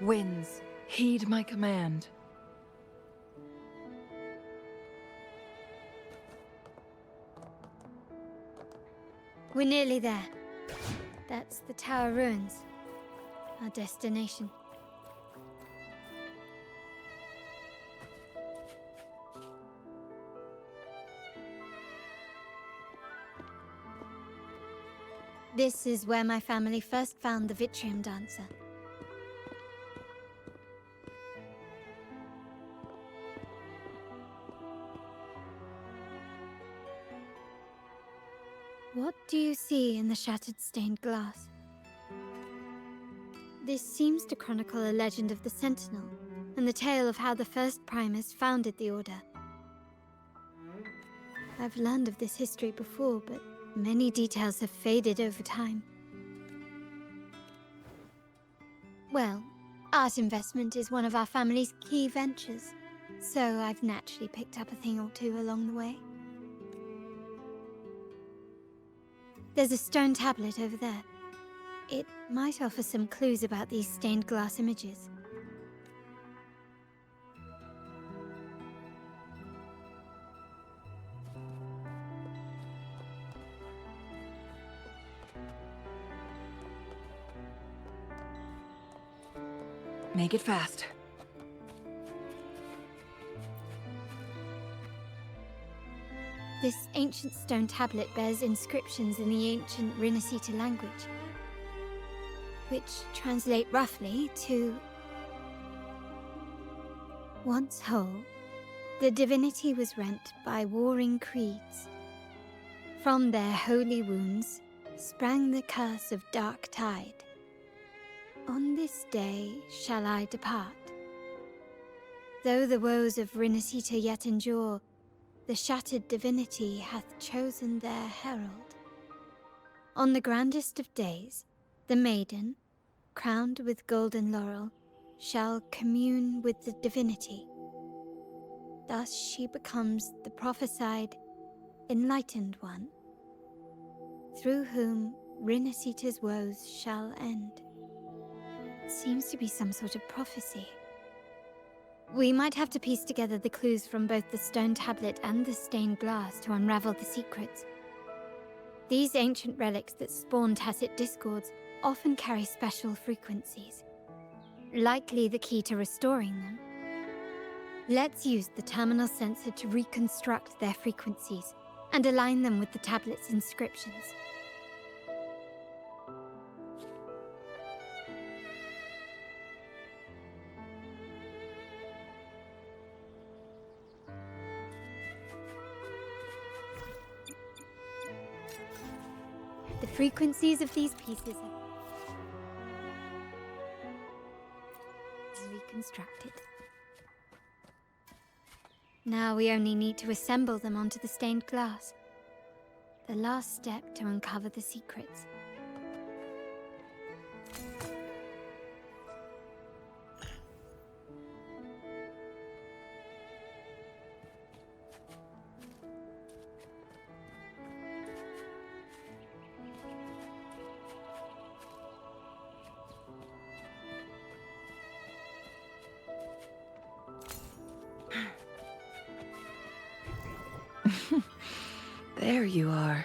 Winds, heed my command. We're nearly there. That's the Tower Ruins. Our destination. This is where my family first found the Vitrium Dancer. What do you see in the shattered stained glass? This seems to chronicle a legend of the Sentinel, and the tale of how the first Primus founded the Order. I've learned of this history before, but many details have faded over time. Well, art investment is one of our family's key ventures, so I've naturally picked up a thing or two along the way. There's a stone tablet over there. It might offer some clues about these stained glass images. Make it fast. This ancient stone tablet bears inscriptions in the ancient Rinacita language, which translate roughly to... Once whole, the divinity was rent by warring creeds. From their holy wounds sprang the curse of dark tide. On this day shall I depart. Though the woes of Rinacita yet endure, the shattered divinity hath chosen their herald. On the grandest of days, the maiden, crowned with golden laurel, shall commune with the divinity. Thus she becomes the prophesied, enlightened one, through whom Rinacita's woes shall end. It seems to be some sort of prophecy. We might have to piece together the clues from both the stone tablet and the stained glass to unravel the secrets. These ancient relics that spawn tacit discords often carry special frequencies, likely the key to restoring them. Let's use the terminal sensor to reconstruct their frequencies and align them with the tablet's inscriptions. The frequencies of these pieces are reconstructed. Now we only need to assemble them onto the stained glass. The last step to uncover the secrets. There you are.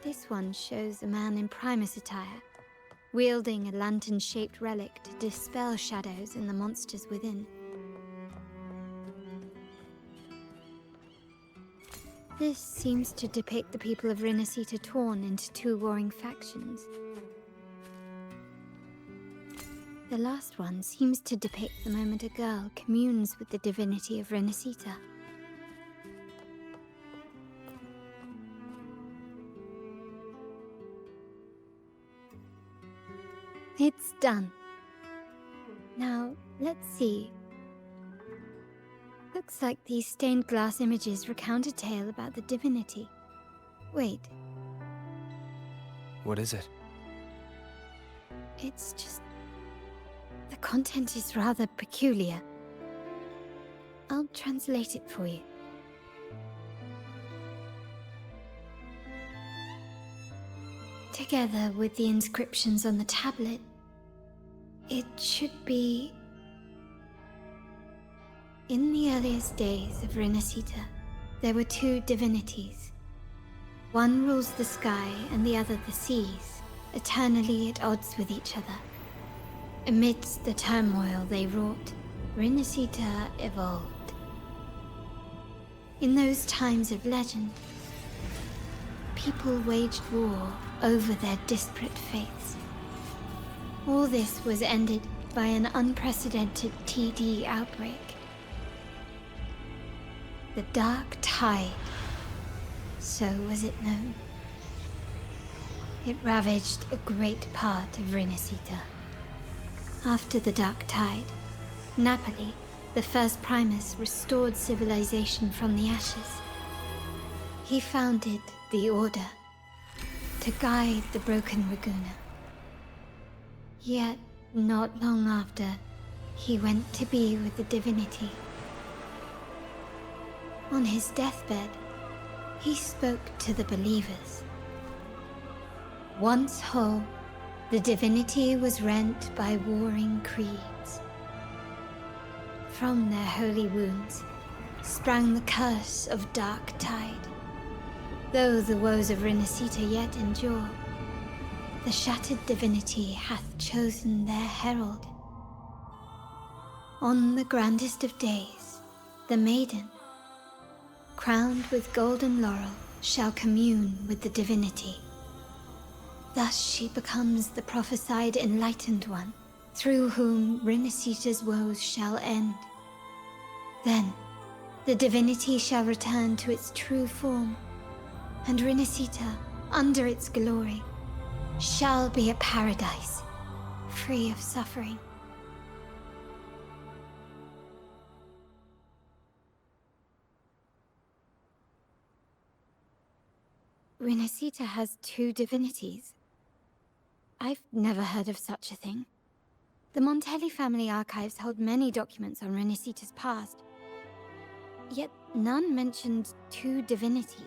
This one shows a man in Primus attire, wielding a lantern-shaped relic to dispel shadows and the monsters within. This seems to depict the people of Rinacita torn into two warring factions. The last one seems to depict the moment a girl communes with the divinity of Rinacita. It's done. Now, let's see. Looks like these stained glass images recount a tale about the divinity. Wait. What is it? It's just... the content is rather peculiar. I'll translate it for you. Together with the inscriptions on the tablet, it should be... In the earliest days of Rinacita, there were two divinities. One rules the sky and the other the seas, eternally at odds with each other. Amidst the turmoil they wrought, Rinacita evolved. In those times of legend, people waged war over their disparate faiths. All this was ended by an unprecedented TD outbreak. The Dark Tide, so was it known. It ravaged a great part of Rinacita. After the Dark Tide, Napoli, the first Primus, restored civilization from the ashes. He founded the Order to guide the broken Ragunna. Yet, not long after, he went to be with the divinity. On his deathbed, he spoke to the believers. Once whole, the divinity was rent by warring creeds. From their holy wounds sprang the curse of Dark Tide. Though the woes of Rinacita yet endure, the shattered divinity hath chosen their herald. On the grandest of days, the maiden, crowned with golden laurel, shall commune with the divinity. Thus she becomes the prophesied enlightened one, through whom Rinacita's woes shall end. Then, the divinity shall return to its true form, and Rinacita, under its glory, shall be a paradise, free of suffering. Rinacita has two divinities. I've never heard of such a thing. The Montelli family archives hold many documents on Rinacita's past, yet none mentioned two divinities.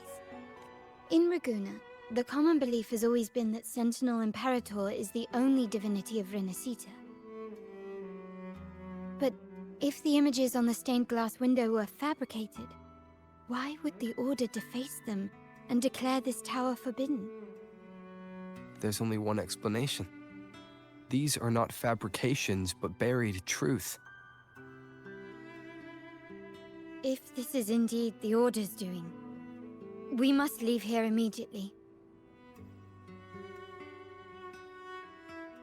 In Ragunna, the common belief has always been that Sentinel Imperator is the only divinity of Rinacita. But if the images on the stained glass window were fabricated, why would the Order deface them and declare this tower forbidden? There's only one explanation. These are not fabrications, but buried truth. If this is indeed the Order's doing, we must leave here immediately.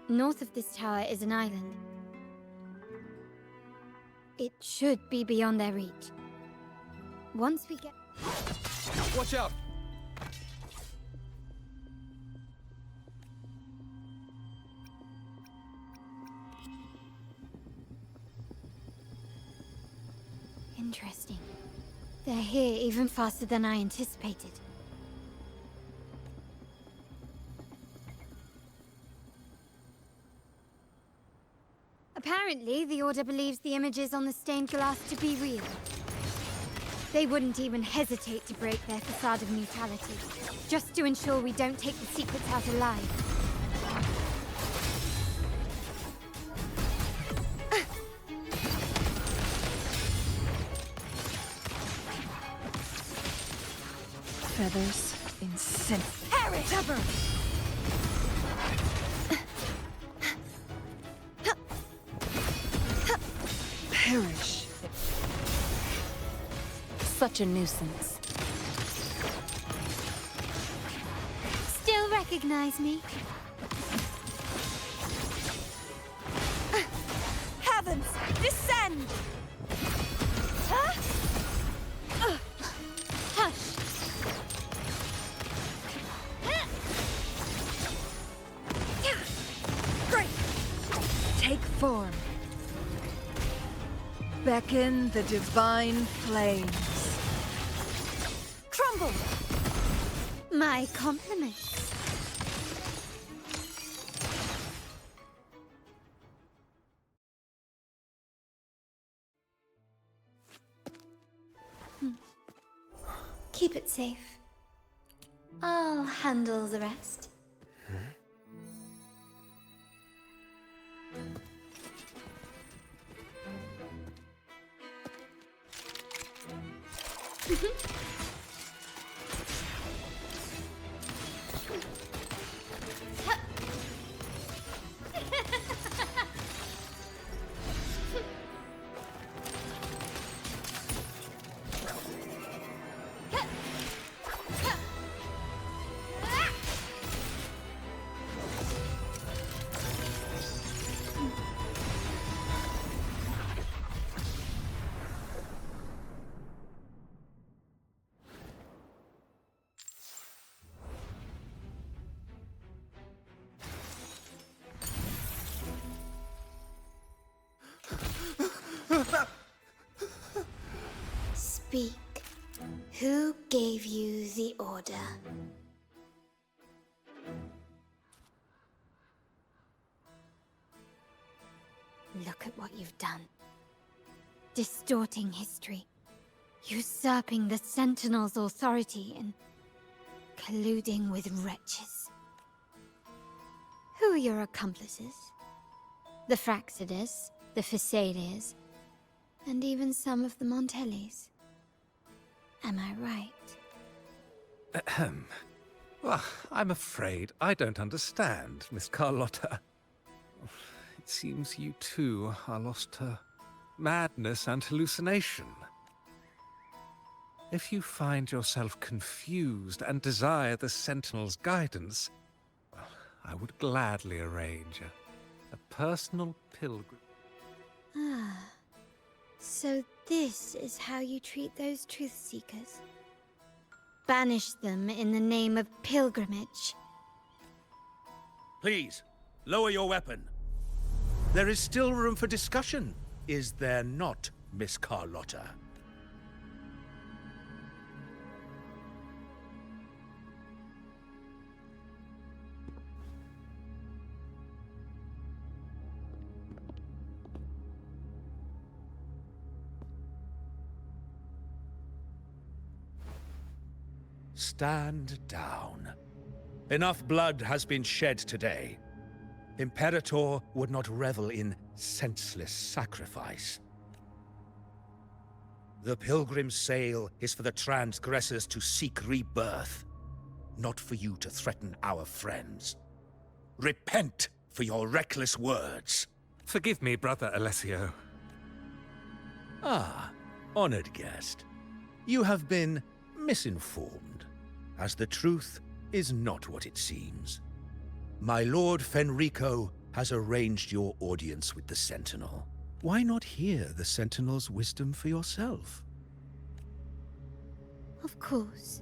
North of this tower is an island. It should be beyond their reach. Once we get... Watch out! Interesting. They're here even faster than I anticipated. Apparently, the Order believes the images on the stained glass to be real. They wouldn't even hesitate to break their facade of neutrality, just to ensure we don't take the secrets out alive. Feathers, incense. Perish! Stubborn! Perish. Such a nuisance. Still recognize me? Heavens, descend! Huh? Hush! Great! Take form. Beckon the divine flames. Crumble! My compliments. keep it safe. I'll handle the rest. Speak. Who gave you the order? Look at what you've done. Distorting history. Usurping the Sentinel's authority and colluding with wretches. Who are your accomplices? The Fraxidus, the Phisadias, and even some of the Montellis. Am I right? Ahem. Well, I'm afraid I don't understand, Miss Carlotta. It seems you too are lost to madness and hallucination. If you find yourself confused and desire the Sentinel's guidance, well, I would gladly arrange a personal pilgrim. Ah. So this is how you treat those truth seekers? Banish them in the name of pilgrimage. Please, lower your weapon. There is still room for discussion, is there not, Miss Carlotta? Stand down. Enough blood has been shed today. Imperator would not revel in senseless sacrifice. The pilgrim's sail is for the transgressors to seek rebirth, not for you to threaten our friends. Repent for your reckless words. Forgive me, Brother Alessio. Ah, honored guest. You have been misinformed, as the truth is not what it seems. My Lord Fenrico has arranged your audience with the Sentinel. Why not hear the Sentinel's wisdom for yourself? Of course.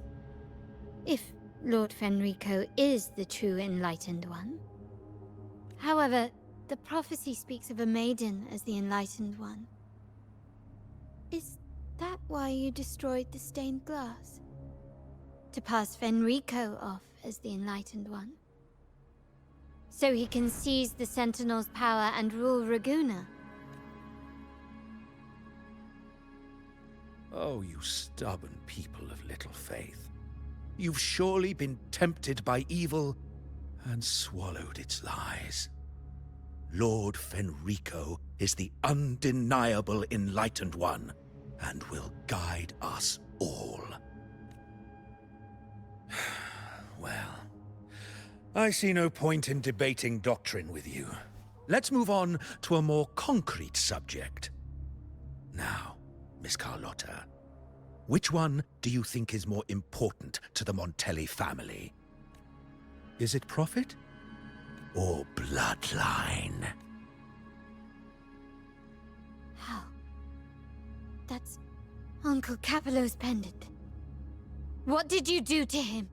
If Lord Fenrico is the true Enlightened One. However, the prophecy speaks of a maiden as the Enlightened One. Is that why you destroyed the stained glass? To pass Fenrico off as the Enlightened One? So he can seize the Sentinel's power and rule Ragunna? Oh, you stubborn people of little faith. You've surely been tempted by evil and swallowed its lies. Lord Fenrico is the undeniable Enlightened One and will guide us all. Well, I see no point in debating doctrine with you. Let's move on to a more concrete subject. Now, Miss Carlotta, which one do you think is more important to the Montelli family? Is it profit or bloodline? How? That's Uncle Capello's pendant. What did you do to him?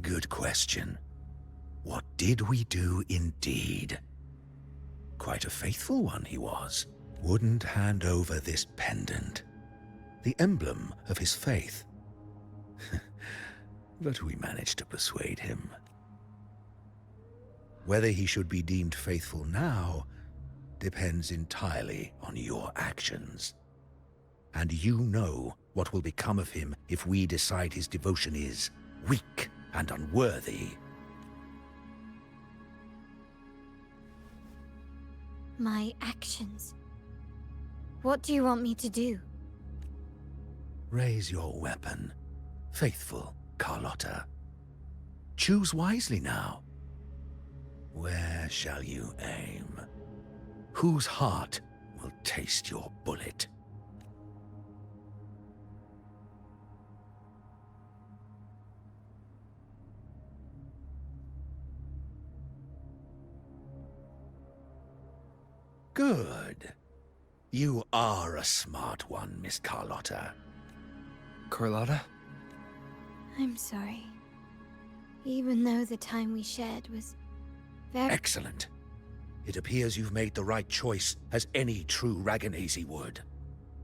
Good question. What did we do indeed? Quite a faithful one he was. Wouldn't hand over this pendant, the emblem of his faith. But we managed to persuade him. Whether he should be deemed faithful now depends entirely on your actions. and you know what will become of him if we decide his devotion is weak and unworthy. My actions. What do you want me to do? Raise your weapon, faithful Carlotta. Choose wisely now. Where shall you aim? Whose heart will taste your bullet? Good. You are a smart one, Miss Carlotta. Carlotta? I'm sorry. Even though the time we shared was very... Excellent. It appears you've made the right choice, as any true Ragunese would.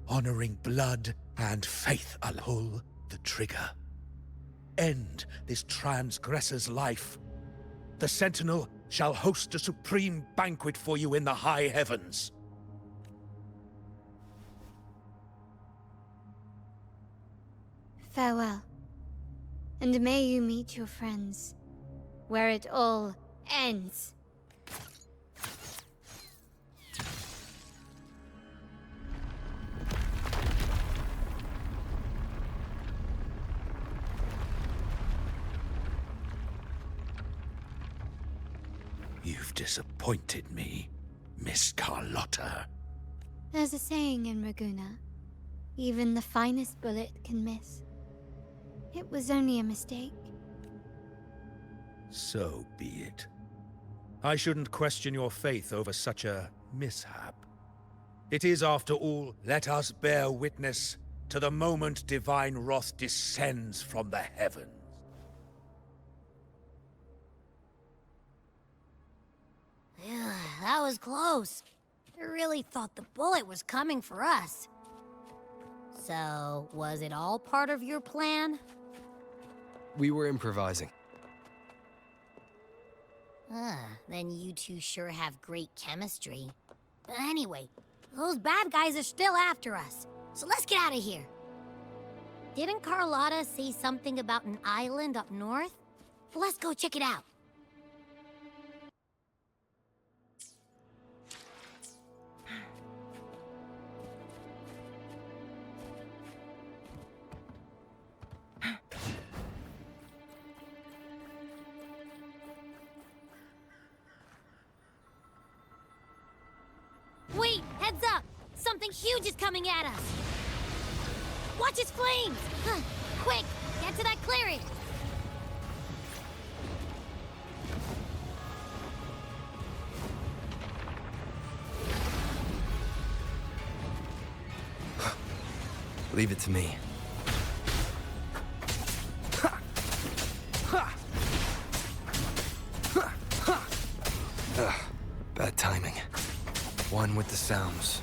Honoring blood and faith, I'll pull the trigger. End this transgressor's life. The Sentinel shall host a supreme banquet for you in the high heavens. Farewell. And may you meet your friends, where it all ends. You've disappointed me, Miss Carlotta. There's a saying in Ragunna, even the finest bullet can miss. It was only a mistake. So be it. I shouldn't question your faith over such a mishap. It is, after all, let us bear witness to the moment divine wrath descends from the heavens. Yeah, that was close. I really thought the bullet was coming for us. So, was it all part of your plan? We were improvising. Then you two sure have great chemistry. Anyway, those bad guys are still after us, so let's get out of here. Didn't Carlotta say something about an island up north? Let's go check it out. Wait, heads up! Something huge is coming at us! Watch its flames! Quick, get to that clearing! Leave it to me. Bad timing. One with the sounds.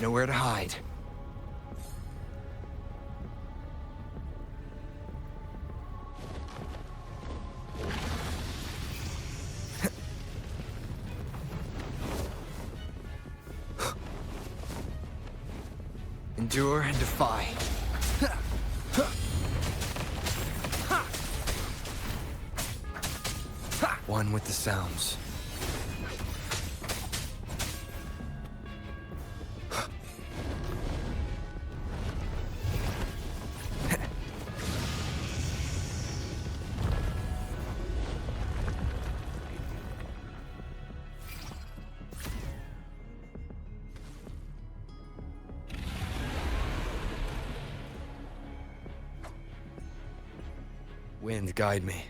Nowhere to hide. Endure and defy. One with the sounds. Wind, guide me.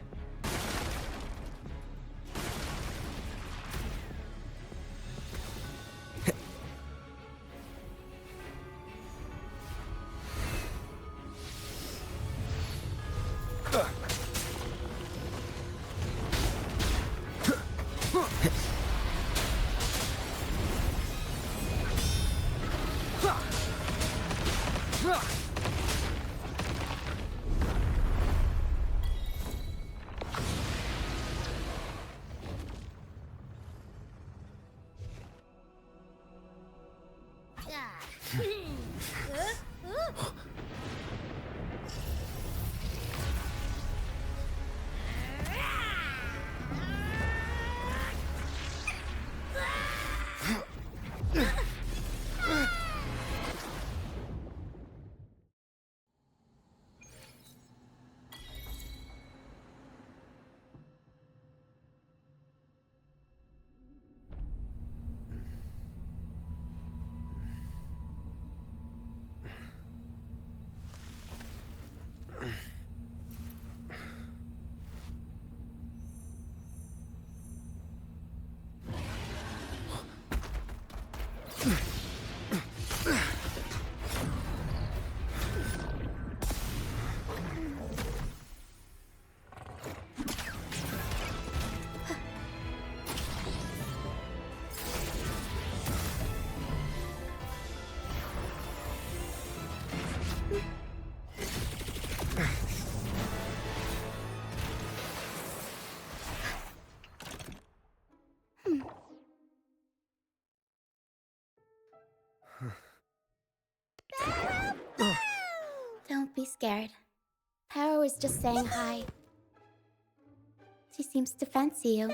be scared. Paro is just saying hi. She seems to fancy you.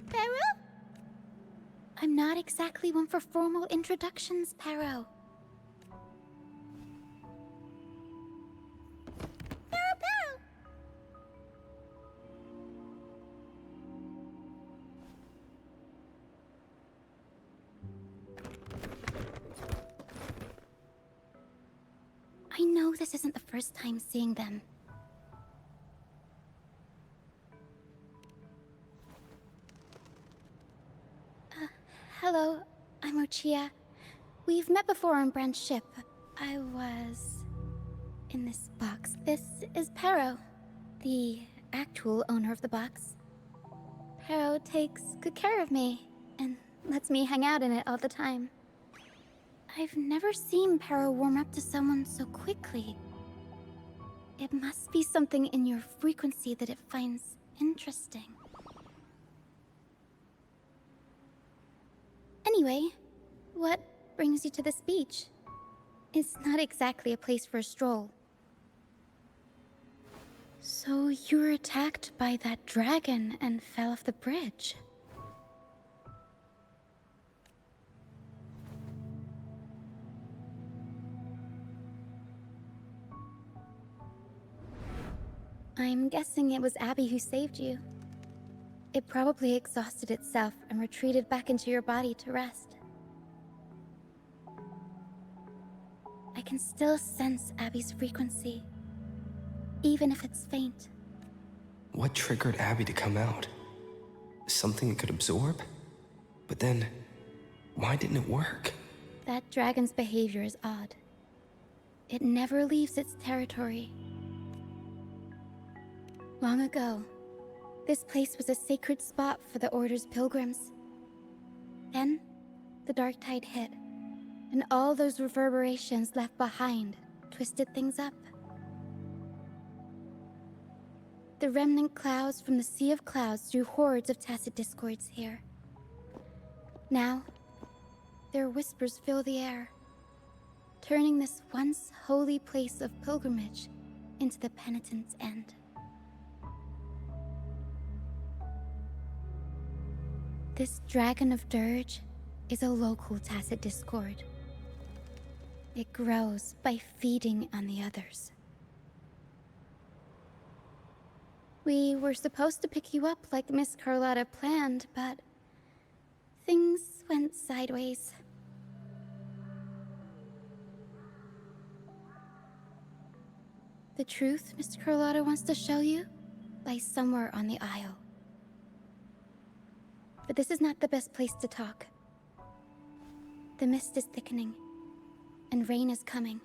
Paro? I'm not exactly one for formal introductions, Paro. Paro! I know this isn't the first time seeing them. Hello, I'm Ochia. We've met before on Brand's ship. I was in this box. This is Paro, the actual owner of the box. Paro takes good care of me and lets me hang out in it all the time. I've never seen Paro warm up to someone so quickly. It must be something in your frequency that it finds interesting. Anyway, what brings you to this beach? It's not exactly a place for a stroll. So you were attacked by that dragon and fell off the bridge. I'm guessing it was Abby who saved you. It probably exhausted itself and retreated back into your body to rest. I can still sense Abby's frequency, even if it's faint. What triggered Abby to come out? Something it could absorb? But then, why didn't it work? That dragon's behavior is odd. It never leaves its territory. Long ago, this place was a sacred spot for the Order's pilgrims. Then, the dark tide hit, and all those reverberations left behind twisted things up. The remnant clouds from the Sea of Clouds drew hordes of tacit discords here. Now, their whispers fill the air, turning this once holy place of pilgrimage into the penitent's end. This Dragon of Dirge is a local tacit discord. It grows by feeding on the others. We were supposed to pick you up like Miss Carlotta planned, but things went sideways. The truth Miss Carlotta wants to show you lies somewhere on the aisle. But this is not the best place to talk. The mist is thickening, and rain is coming.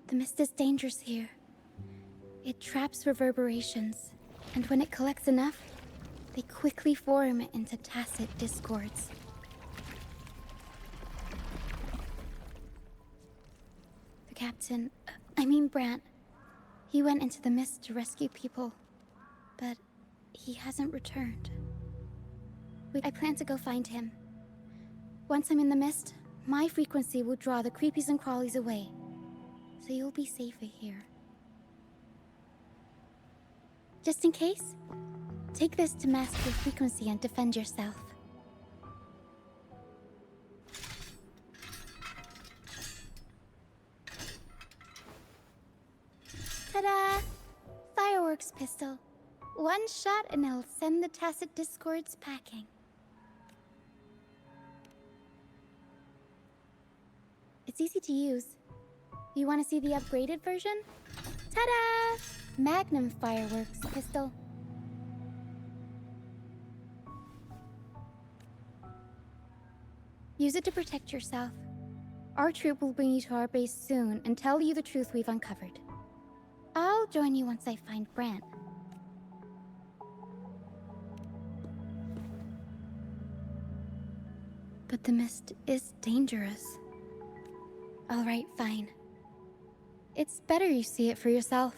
The mist is dangerous here. It traps reverberations, and when it collects enough, they quickly form into tacit discords. The captain, Brant, he went into the mist to rescue people, but he hasn't returned. I plan to go find him. Once I'm in the mist, my frequency will draw the creepies and crawlies away, so you'll be safer here. Just in case, take this to mask your frequency and defend yourself. Ta-da! Fireworks pistol. One shot and it'll send the tacit discords packing. It's easy to use. You want to see the upgraded version? Ta-da! Magnum fireworks pistol. Use it to protect yourself. Our troop will bring you to our base soon and tell you the truth we've uncovered. I'll join you once I find Brant. But the mist is dangerous. Alright, fine. It's better you see it for yourself.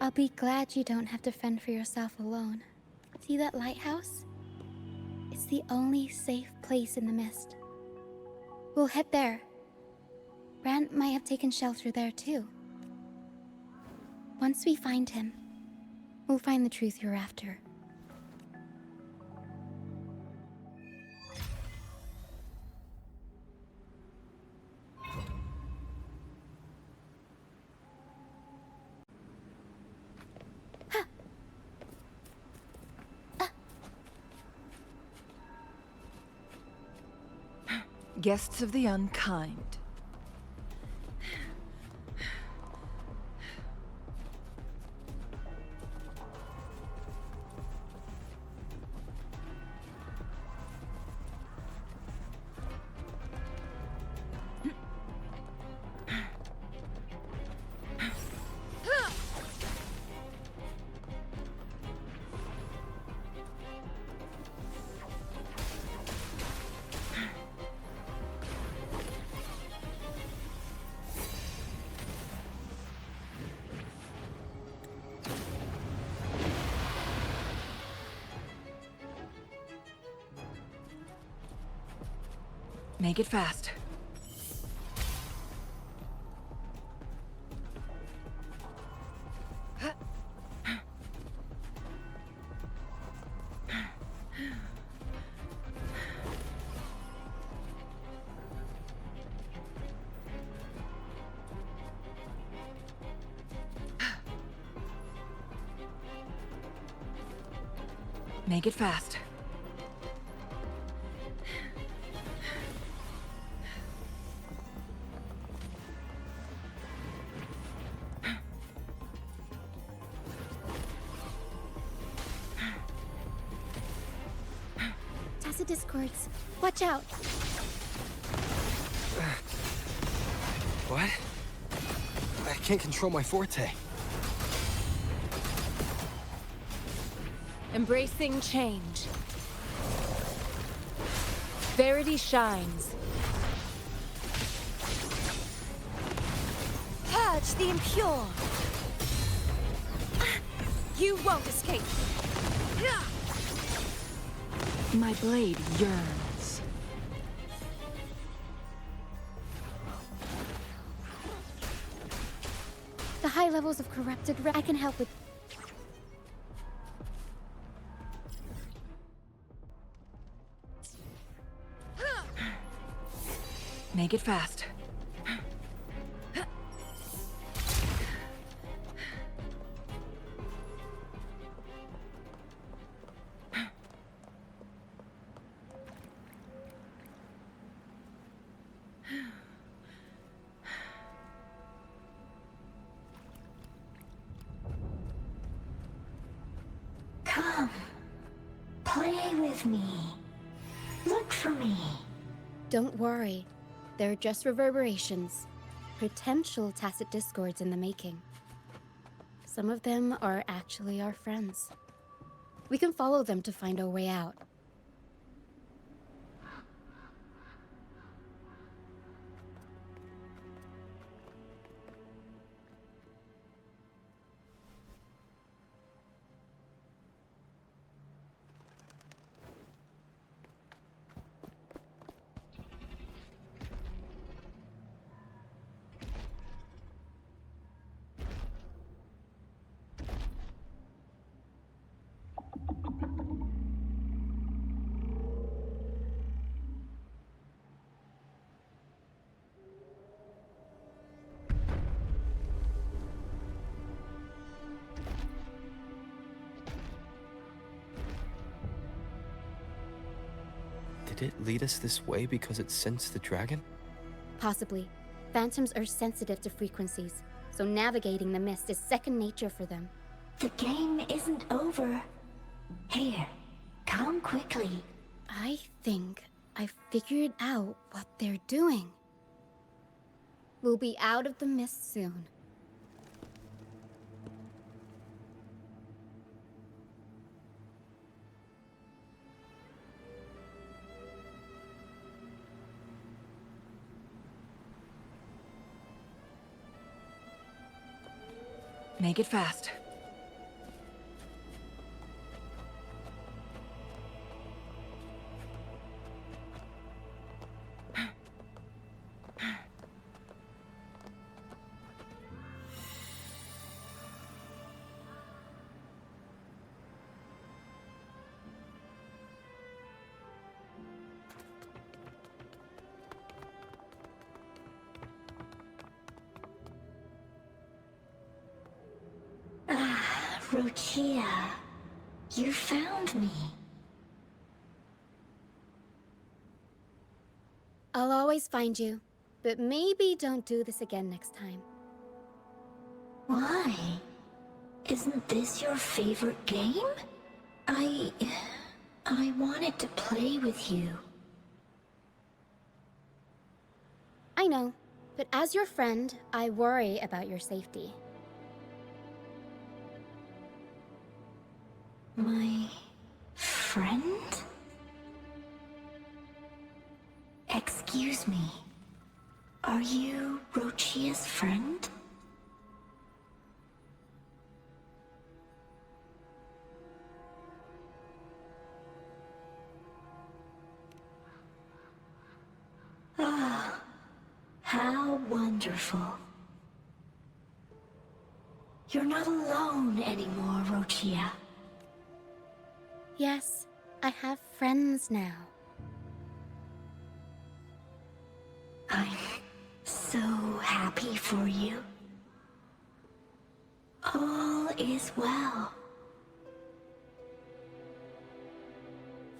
I'll be glad you don't have to fend for yourself alone. See that lighthouse? It's the only safe place in the mist. We'll head there. Brant might have taken shelter there too. Once we find him, we'll find the truth you're after. Guests of the unkind. Make it fast. Make it fast. Tacit discords. Watch out! What? I can't control my forte. Embracing change. Verity shines. Purge the impure. You won't escape. My blade yearns. The high levels of corrupted I can help with. Make it fast. Come, play with me. Look for me. Don't worry. They're just reverberations. Potential tacit discords in the making. Some of them are actually our friends. We can follow them to find our way out. Did it lead us this way because it sensed the dragon? Possibly. Phantoms are sensitive to frequencies, so navigating the mist is second nature for them. The game isn't over. Here, come quickly. I think I figured out what they're doing. We'll be out of the mist soon. Make it fast. Rochia, you found me. I'll always find you, but maybe don't do this again next time. Why? Isn't this your favorite game? I wanted to play with you. I know, but as your friend, I worry about your safety. My friend? Excuse me. Are you Rochia's friend? Ah, how wonderful. You're not alone anymore, Rochia. Yes, I have friends now. I'm so happy for you. All is well.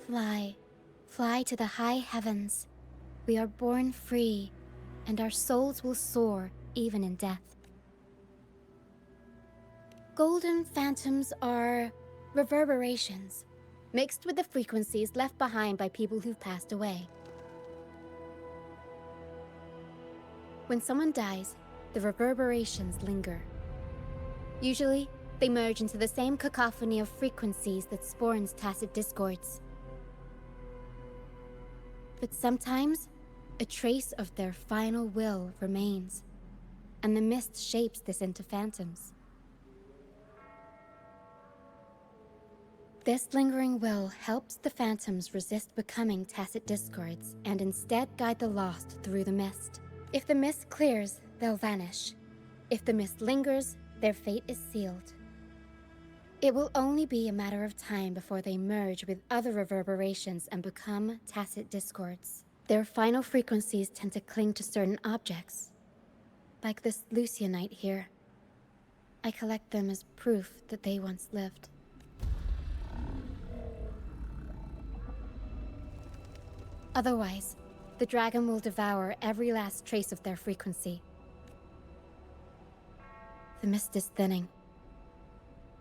Fly, fly to the high heavens. We are born free, and our souls will soar even in death. Golden phantoms are reverberations, mixed with the frequencies left behind by people who've passed away. When someone dies, the reverberations linger. Usually, they merge into the same cacophony of frequencies that spawns tacit discords. But sometimes, a trace of their final will remains, and the mist shapes this into phantoms. This lingering will helps the phantoms resist becoming tacit discords and instead guide the lost through the mist. If the mist clears, they'll vanish. If the mist lingers, their fate is sealed. It will only be a matter of time before they merge with other reverberations and become tacit discords. Their final frequencies tend to cling to certain objects, like this Lucianite here. I collect them as proof that they once lived. Otherwise, the dragon will devour every last trace of their frequency. The mist is thinning.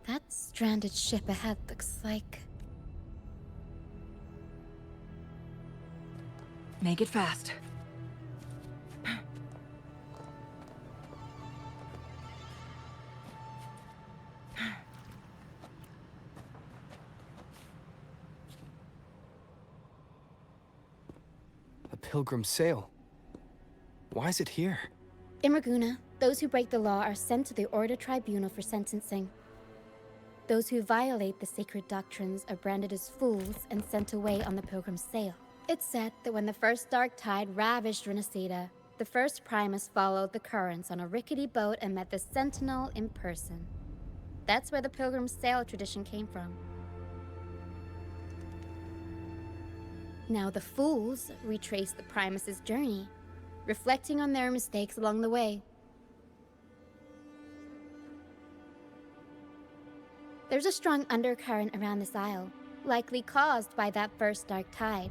That stranded ship ahead looks like... Make it fast. A pilgrim's sail. Why is it here? In Ragunna, those who break the law are sent to the Order Tribunal for sentencing. Those who violate the sacred doctrines are branded as fools and sent away on the pilgrim's sail. It's said that when the first dark tide ravaged Rinacita, the first Primus followed the currents on a rickety boat and met the Sentinel in person. That's where the pilgrim's sail tradition came from. Now the fools retrace the Primus's journey, reflecting on their mistakes along the way. There's a strong undercurrent around this isle, likely caused by that first dark tide.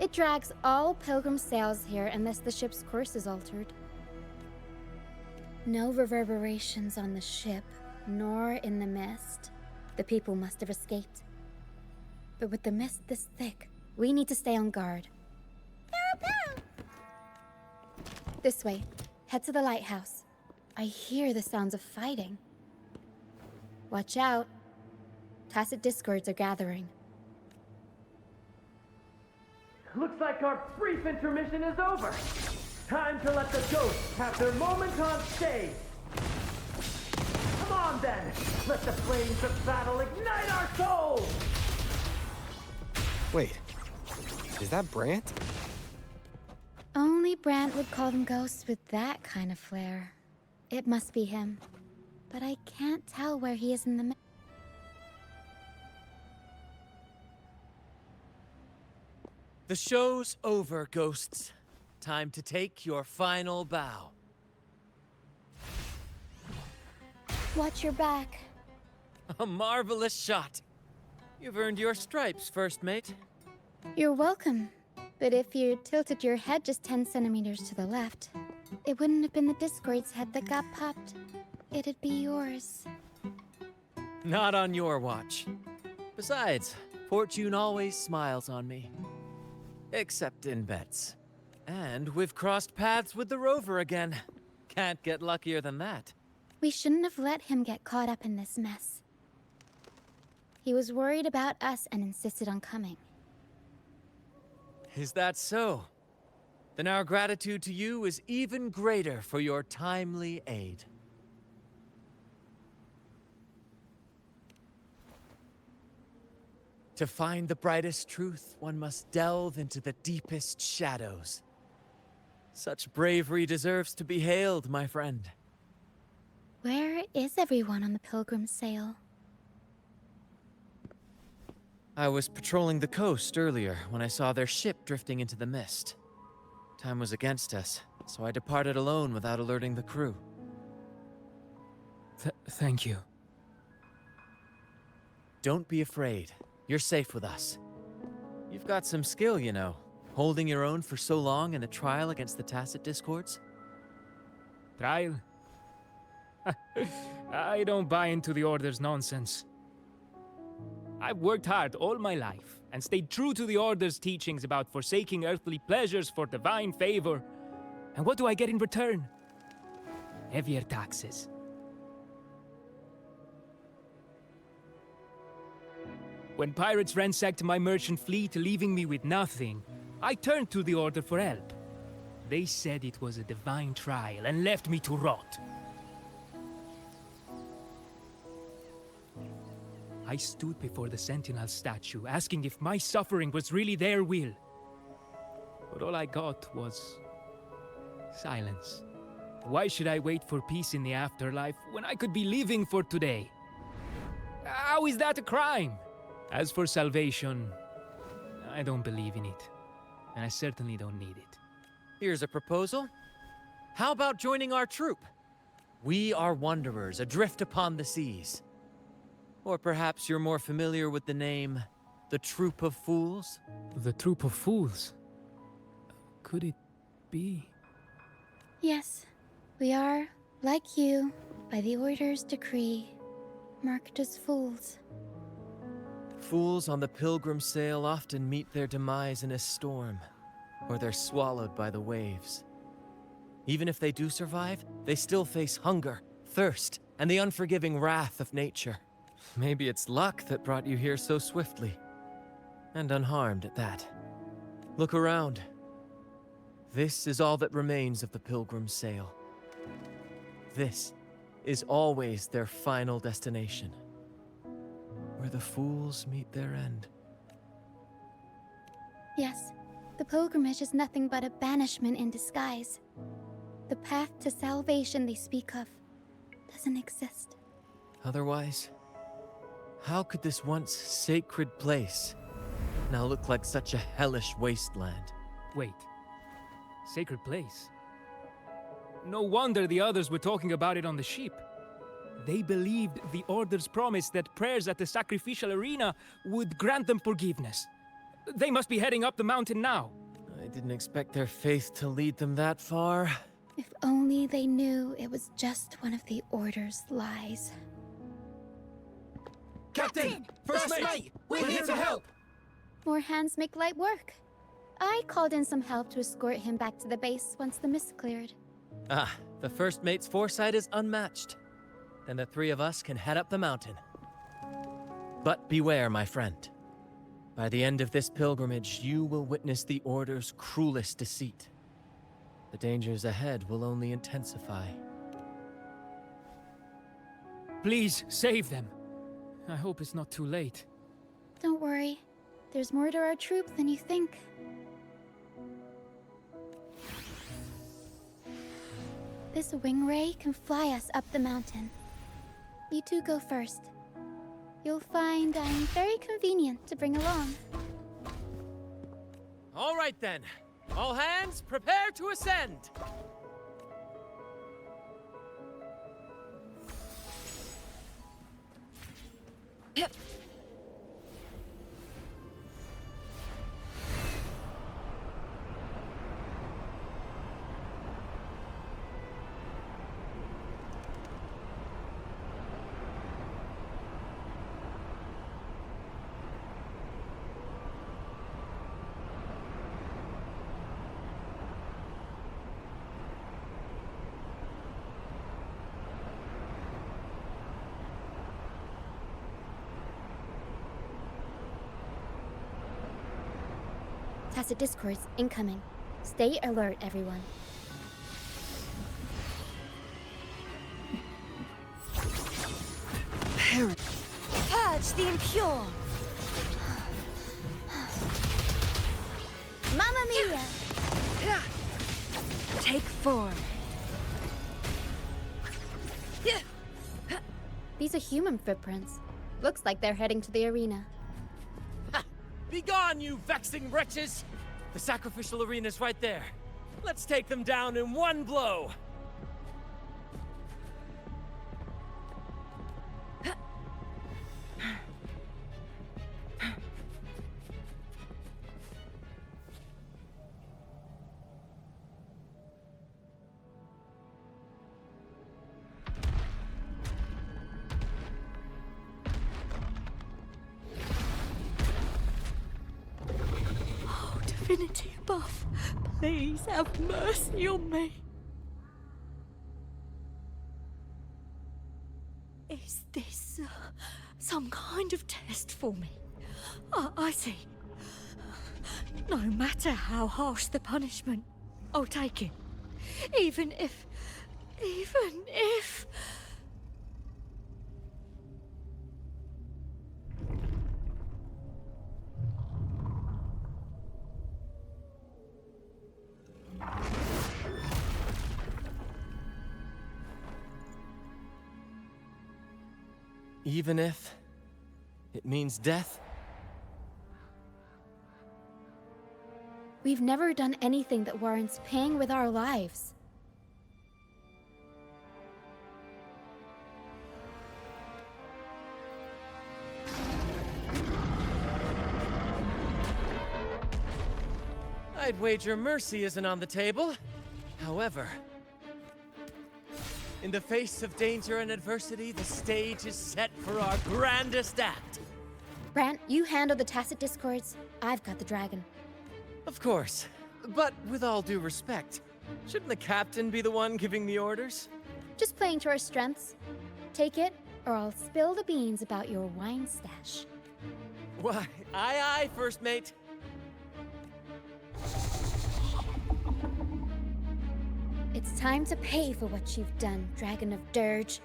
It drags all pilgrim sails here unless the ship's course is altered. No reverberations on the ship, nor in the mist. The people must have escaped. But with the mist this thick, we need to stay on guard. This way. Head to the lighthouse. I hear the sounds of fighting. Watch out. Tacit discords are gathering. Looks like our brief intermission is over. Time to let the ghosts have their moment on stage. then! Let the flames of battle ignite our souls! Wait, is that Brant? Only Brant would call them ghosts with that kind of flair. It must be him. But I can't tell where he is in the The show's over, ghosts. Time to take your final bow. Watch your back. A marvelous shot. You've earned your stripes, first mate. You're welcome. But if you tilted your head just 10 centimeters to the left, it wouldn't have been the Discord's head that got popped. It'd be yours. Not on your watch. Besides, fortune always smiles on me. Except in bets. And we've crossed paths with the rover again. Can't get luckier than that. We shouldn't have let him get caught up in this mess. He was worried about us and insisted on coming. Is that so? Then our gratitude to you is even greater for your timely aid. To find the brightest truth, one must delve into the deepest shadows. Such bravery deserves to be hailed, my friend. Where is everyone on the Pilgrim's sail? I was patrolling the coast earlier when I saw their ship drifting into the mist. Time was against us, so I departed alone without alerting the crew. Thank you. Don't be afraid. You're safe with us. You've got some skill, you know, holding your own for so long in a trial against the Tacit Discords. Trial? I don't buy into the Order's nonsense. I've worked hard all my life and stayed true to the Order's teachings about forsaking earthly pleasures for divine favor. And what do I get in return? Heavier taxes. When pirates ransacked my merchant fleet, leaving me with nothing, I turned to the Order for help. They said it was a divine trial and left me to rot. I stood before the Sentinel statue, asking if my suffering was really their will. But all I got was silence. Why should I wait for peace in the afterlife when I could be living for today? How is that a crime? As for salvation, I don't believe in it. And I certainly don't need it. Here's a proposal. How about joining our troop? We are wanderers adrift upon the seas. Or perhaps you're more familiar with the name, the Troop of Fools? The Troop of Fools? Could it be? Yes, we are, like you, by the Order's decree, marked as fools. Fools on the pilgrim sail often meet their demise in a storm, or they're swallowed by the waves. Even if they do survive, they still face hunger, thirst, and the unforgiving wrath of nature. Maybe it's luck that brought you here so swiftly, and unharmed at that. Look around. This is all that remains of the pilgrim's sail. This is always their final destination, where the fools meet their end. Yes, the pilgrimage is nothing but a banishment in disguise. The path to salvation they speak of doesn't exist. Otherwise, how could this once sacred place now look like such a hellish wasteland? Wait. Sacred place? No wonder the others were talking about it on the ship. They believed the Order's promise that prayers at the sacrificial arena would grant them forgiveness. They must be heading up the mountain now. I didn't expect their faith to lead them that far. If only they knew it was just one of the Order's lies. Captain! First mate! We're here to help! More hands make light work. I called in some help to escort him back to the base once the mist cleared. Ah, the first mate's foresight is unmatched. Then the three of us can head up the mountain. But beware, my friend. By the end of this pilgrimage, you will witness the Order's cruelest deceit. The dangers ahead will only intensify. Please, save them. I hope it's not too late. Don't worry. There's more to our troop than you think. This wing ray can fly us up the mountain. You two go first. You'll find I'm very convenient to bring along. All right then. All hands, prepare to ascend! Tacit discords incoming. Stay alert, everyone. Purge the impure! Mamma mia! Take form. These are human footprints. Looks like they're heading to the arena. Begone, you vexing wretches! The sacrificial arena's right there. Let's take them down in one blow! Divinity above, please have mercy on me. Is this some kind of test for me? I see. No matter how harsh the punishment, I'll take it. Even if... Even if it means death? We've never done anything that warrants paying with our lives. I'd wager mercy isn't on the table. However, in the face of danger and adversity, the stage is set for our grandest act. Brant, you handle the tacit discords. I've got the dragon. Of course, but with all due respect, shouldn't the captain be the one giving the orders? Just playing to our strengths. Take it, or I'll spill the beans about your wine stash. Why, aye, first mate. It's time to pay for what you've done, Dragon of Dirge.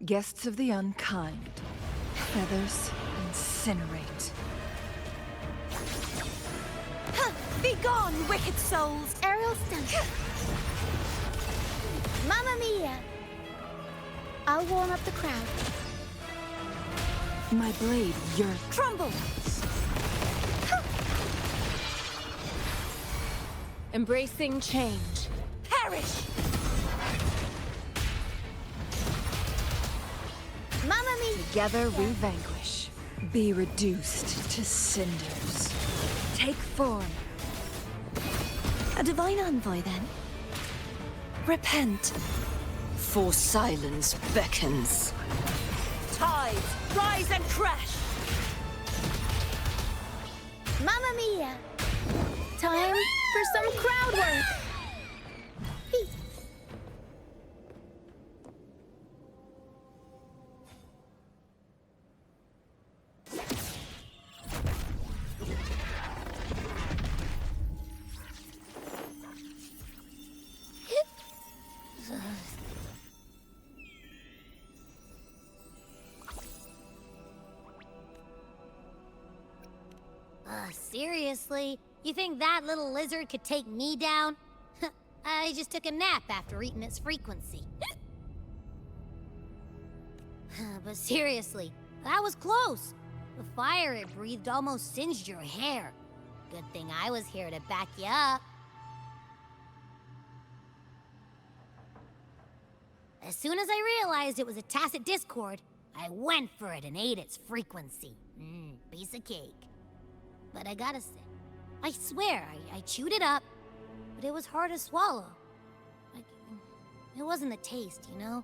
Guests of the unkind. Feathers incinerate. Be gone, wicked souls! Aerial stunt. Mamma mia! I'll warm up the crowd. My blade yearns. Crumble! Embracing change. Perish! Mamma mia! Together we vanquish. Be reduced to cinders. Take form. A divine envoy, then? Repent. For silence beckons. Tides, rise and crash! Mamma mia! Time for some crowd work! Seriously? You think that little lizard could take me down? I just took a nap after eating its frequency. But seriously, that was close. The fire it breathed almost singed your hair. Good thing I was here to back you up. As soon as I realized it was a tacit discord, I went for it and ate its frequency. Piece of cake. But I gotta say, I swear, I chewed it up, but it was hard to swallow. It wasn't the taste, you know?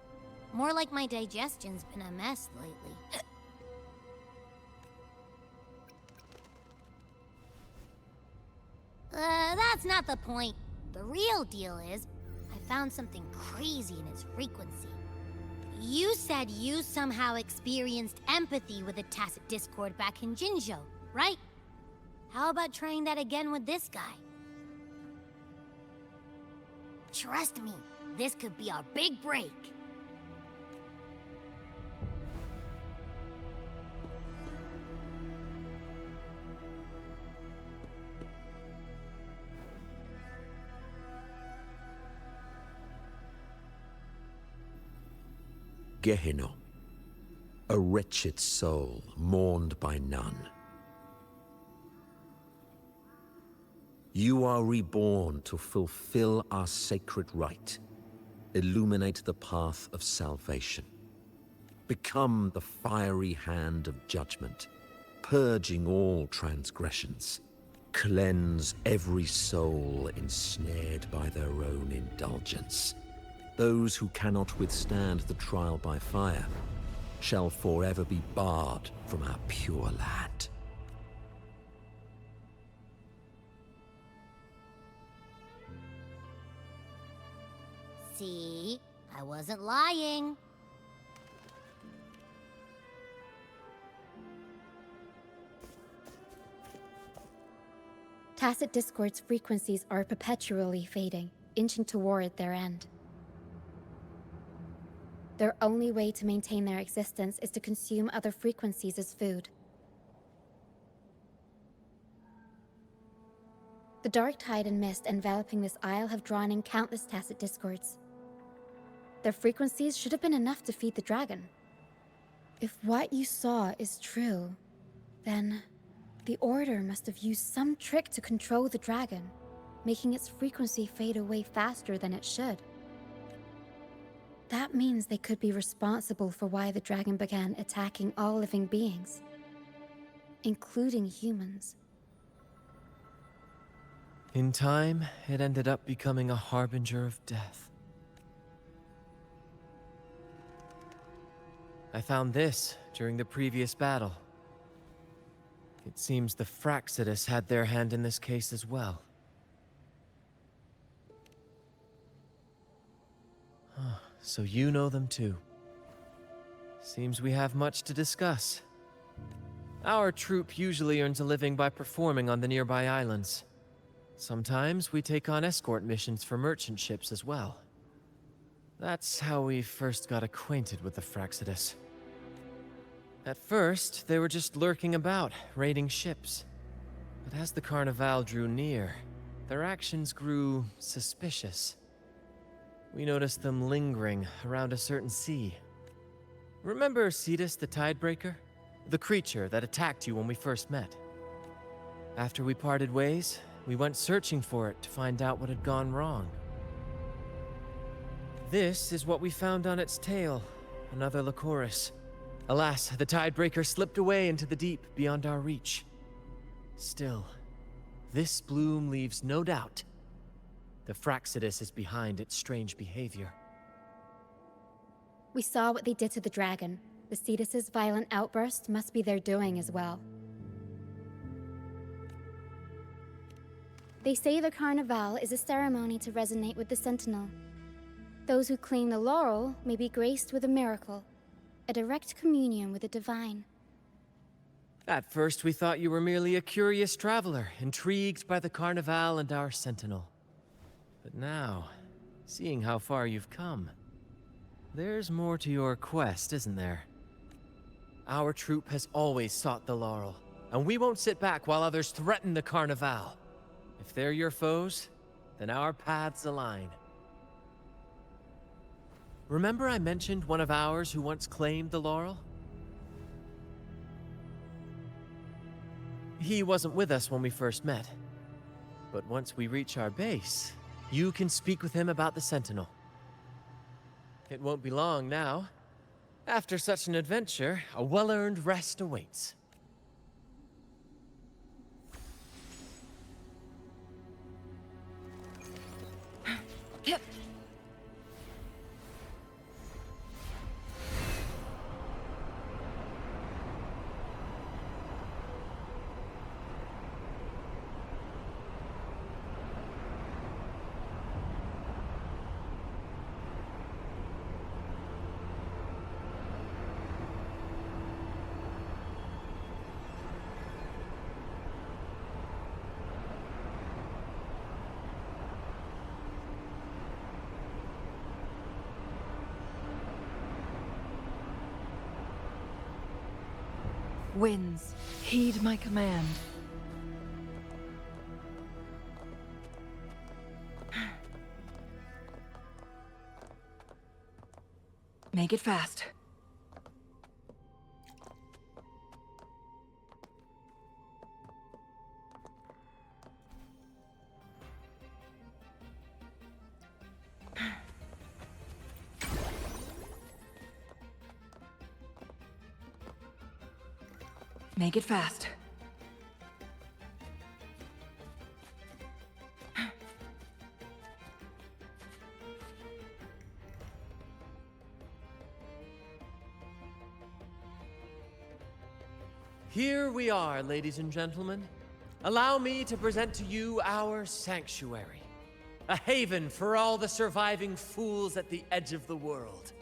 More like my digestion's been a mess lately. That's not the point. The real deal is, I found something crazy in its frequency. You said you somehow experienced empathy with the tacit discord back in Jinzhou, right? How about trying that again with this guy? Trust me, this could be our big break. Gehenna, a wretched soul mourned by none. You are reborn to fulfill our sacred rite, illuminate the path of salvation. Become the fiery hand of judgment, purging all transgressions. Cleanse every soul ensnared by their own indulgence. Those who cannot withstand the trial by fire shall forever be barred from our pure land. See? I wasn't lying. Tacit discord's frequencies are perpetually fading, inching toward their end. Their only way to maintain their existence is to consume other frequencies as food. The dark tide and mist enveloping this isle have drawn in countless tacit discords. Their frequencies should have been enough to feed the dragon. If what you saw is true, then the Order must have used some trick to control the dragon, making its frequency fade away faster than it should. That means they could be responsible for why the dragon began attacking all living beings, including humans. In time, it ended up becoming a harbinger of death. I found this during the previous battle. It seems the Fraxidus had their hand in this case as well. So you know them too. Seems we have much to discuss. Our troop usually earns a living by performing on the nearby islands. Sometimes we take on escort missions for merchant ships as well. That's how we first got acquainted with the Fraxidus. At first, they were just lurking about, raiding ships. But as the Carnival drew near, their actions grew suspicious. We noticed them lingering around a certain sea. Remember Cetus the Tidebreaker? The creature that attacked you when we first met. After we parted ways, we went searching for it to find out what had gone wrong. This is what we found on its tail, another Lycoris. Alas, the Tidebreaker slipped away into the deep beyond our reach. Still, this bloom leaves no doubt. The Fraxidus is behind its strange behavior. We saw what they did to the dragon. The Cetus's violent outburst must be their doing as well. They say the Carnival is a ceremony to resonate with the Sentinel. Those who claim the laurel may be graced with a miracle, a direct communion with the divine. At first, we thought you were merely a curious traveler, intrigued by the Carnival and our Sentinel. But now, seeing how far you've come, there's more to your quest, isn't there? Our troop has always sought the laurel, and we won't sit back while others threaten the Carnival. If they're your foes, then our paths align. Remember I mentioned one of ours who once claimed the laurel? He wasn't with us when we first met. But once we reach our base, you can speak with him about the Sentinel. It won't be long now. After such an adventure, a well-earned rest awaits. Winds, heed my command. Make it fast. Make it fast. Here we are, ladies and gentlemen. Allow me to present to you our sanctuary. A haven for all the surviving fools at the edge of the world.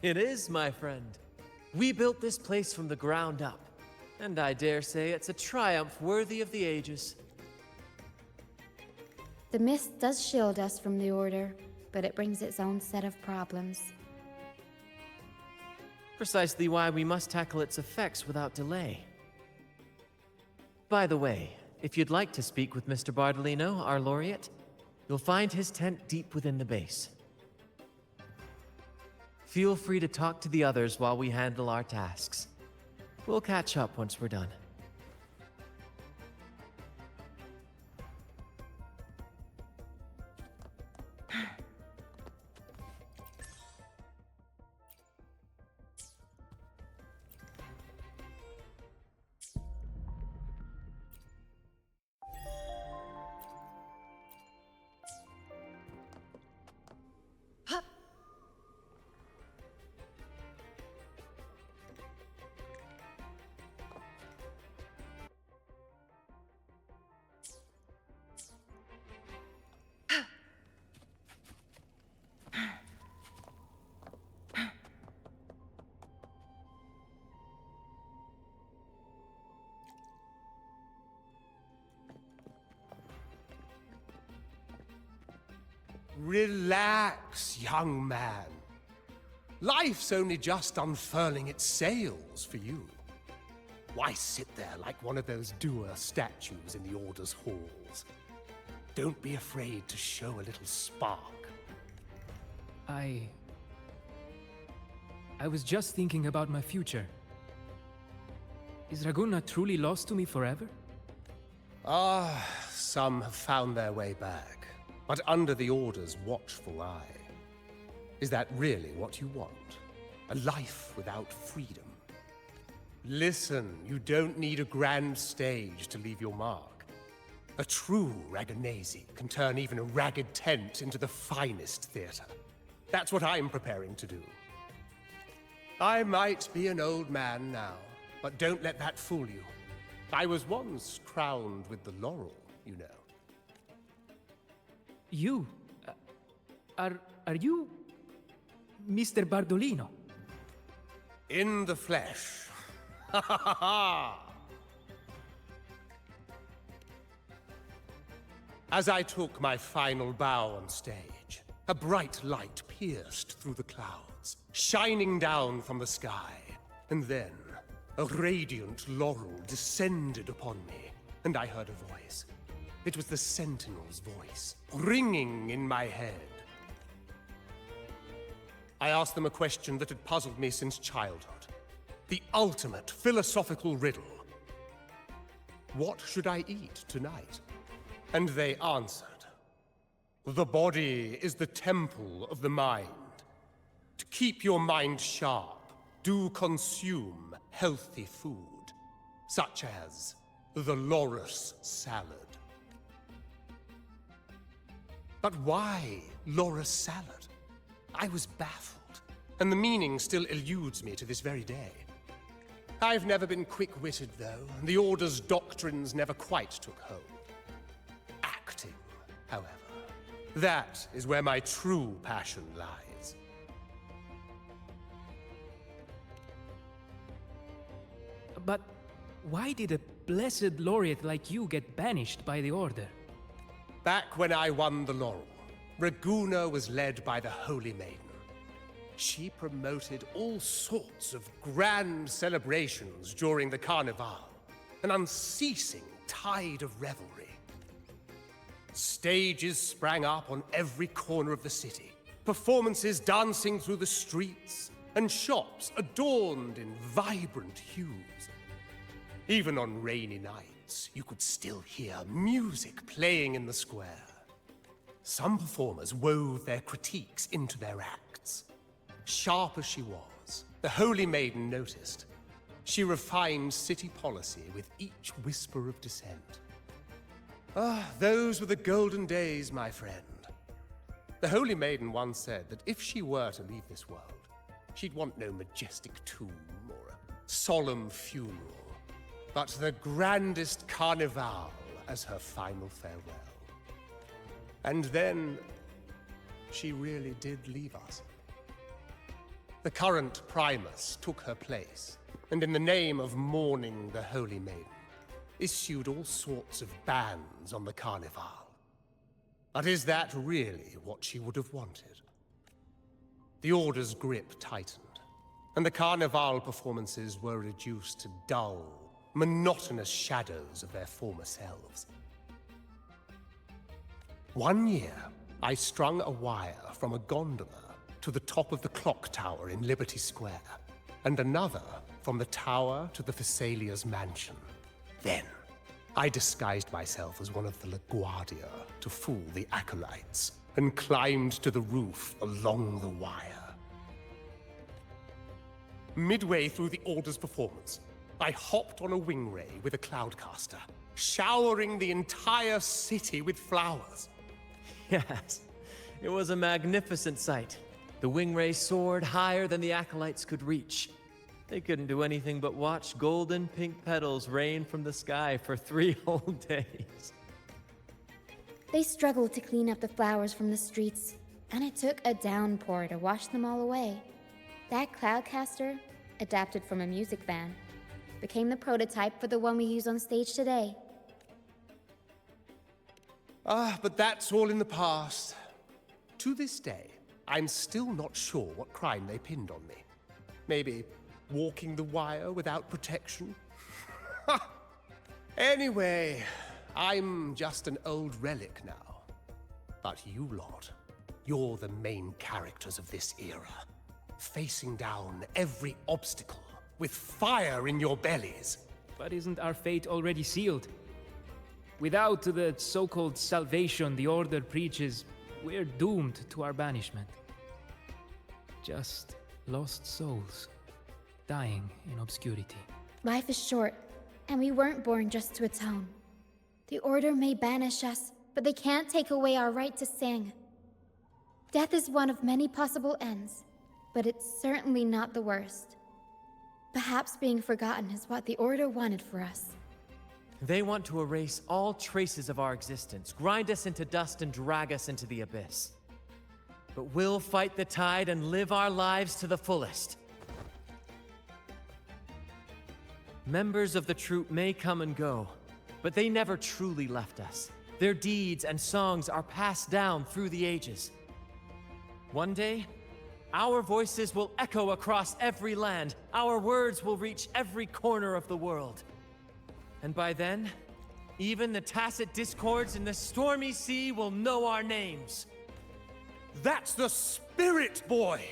It is, my friend. We built this place from the ground up, and I dare say it's a triumph worthy of the ages. The mist does shield us from the Order, but it brings its own set of problems. Precisely why we must tackle its effects without delay. By the way, if you'd like to speak with Mr. Bardolino, our laureate, you'll find his tent deep within the base. Feel free to talk to the others while we handle our tasks. We'll catch up once we're done. Relax, young man. Life's only just unfurling its sails for you. Why sit there like one of those dour statues in the Order's halls? Don't be afraid to show a little spark. I was just thinking about my future. Is Ragunna truly lost to me forever? Ah, some have found their way back. But under the Order's watchful eye. Is that really what you want? A life without freedom? Listen, you don't need a grand stage to leave your mark. A true Ragunese can turn even a ragged tent into the finest theater. That's what I'm preparing to do. I might be an old man now, but don't let that fool you. I was once crowned with the laurel, you know. You? Are you Mr. Bardolino? In the flesh. Ha ha ha ha! As I took my final bow on stage, a bright light pierced through the clouds, shining down from the sky. And then, a radiant laurel descended upon me, and I heard a voice. It was the Sentinel's voice, ringing in my head. I asked them a question that had puzzled me since childhood. The ultimate philosophical riddle. What should I eat tonight? And they answered. The body is the temple of the mind. To keep your mind sharp, do consume healthy food, such as the loris salad. But why loris salad? I was baffled, and the meaning still eludes me to this very day. I've never been quick-witted, though, and the Order's doctrines never quite took hold. Acting, however, that is where my true passion lies. But why did a blessed laureate like you get banished by the Order? Back when I won the laurel, Ragunna was led by the Holy Maiden. She promoted all sorts of grand celebrations during the Carnival, an unceasing tide of revelry. Stages sprang up on every corner of the city, performances dancing through the streets, and shops adorned in vibrant hues. Even on rainy nights, you could still hear music playing in the square. Some performers wove their critiques into their acts. Sharp as she was, the Holy Maiden noticed. She refined city policy with each whisper of dissent. Ah, those were the golden days, my friend. The Holy Maiden once said that if she were to leave this world, she'd want no majestic tomb or a solemn funeral, but the grandest carnival as her final farewell. And then, she really did leave us. The current Primus took her place, and in the name of mourning the Holy Maiden, issued all sorts of bans on the Carnival. But is that really what she would have wanted? The Order's grip tightened, and the Carnival performances were reduced to dull, monotonous shadows of their former selves. One year, I strung a wire from a gondola to the top of the clock tower in Liberty Square, and another from the tower to the Thessalia's mansion. Then, I disguised myself as one of the LaGuardia to fool the acolytes, and climbed to the roof along the wire. Midway through the Order's performance, I hopped on a wing ray with a cloudcaster, showering the entire city with flowers. Yes, it was a magnificent sight. The wingray soared higher than the acolytes could reach. They couldn't do anything but watch golden pink petals rain from the sky for 3 whole days. They struggled to clean up the flowers from the streets, and it took a downpour to wash them all away. That cloudcaster, adapted from a music van, became the prototype for the one we use on stage today. Ah, but that's all in the past. To this day, I'm still not sure what crime they pinned on me. Maybe walking the wire without protection? Anyway, I'm just an old relic now. But you lot, you're the main characters of this era, facing down every obstacle with fire in your bellies. But isn't our fate already sealed? Without the so-called salvation the Order preaches, we're doomed to our banishment. Just lost souls, dying in obscurity. Life is short, and we weren't born just to atone. The Order may banish us, but they can't take away our right to sing. Death is one of many possible ends, but it's certainly not the worst. Perhaps being forgotten is what the Order wanted for us. They want to erase all traces of our existence, grind us into dust and drag us into the abyss. But we'll fight the tide and live our lives to the fullest. Members of the troupe may come and go, but they never truly left us. Their deeds and songs are passed down through the ages. One day, Our voices will echo across every land. Our words will reach every corner of the world. And by then, even the tacit discords in the stormy sea will know our names. That's the spirit, boy!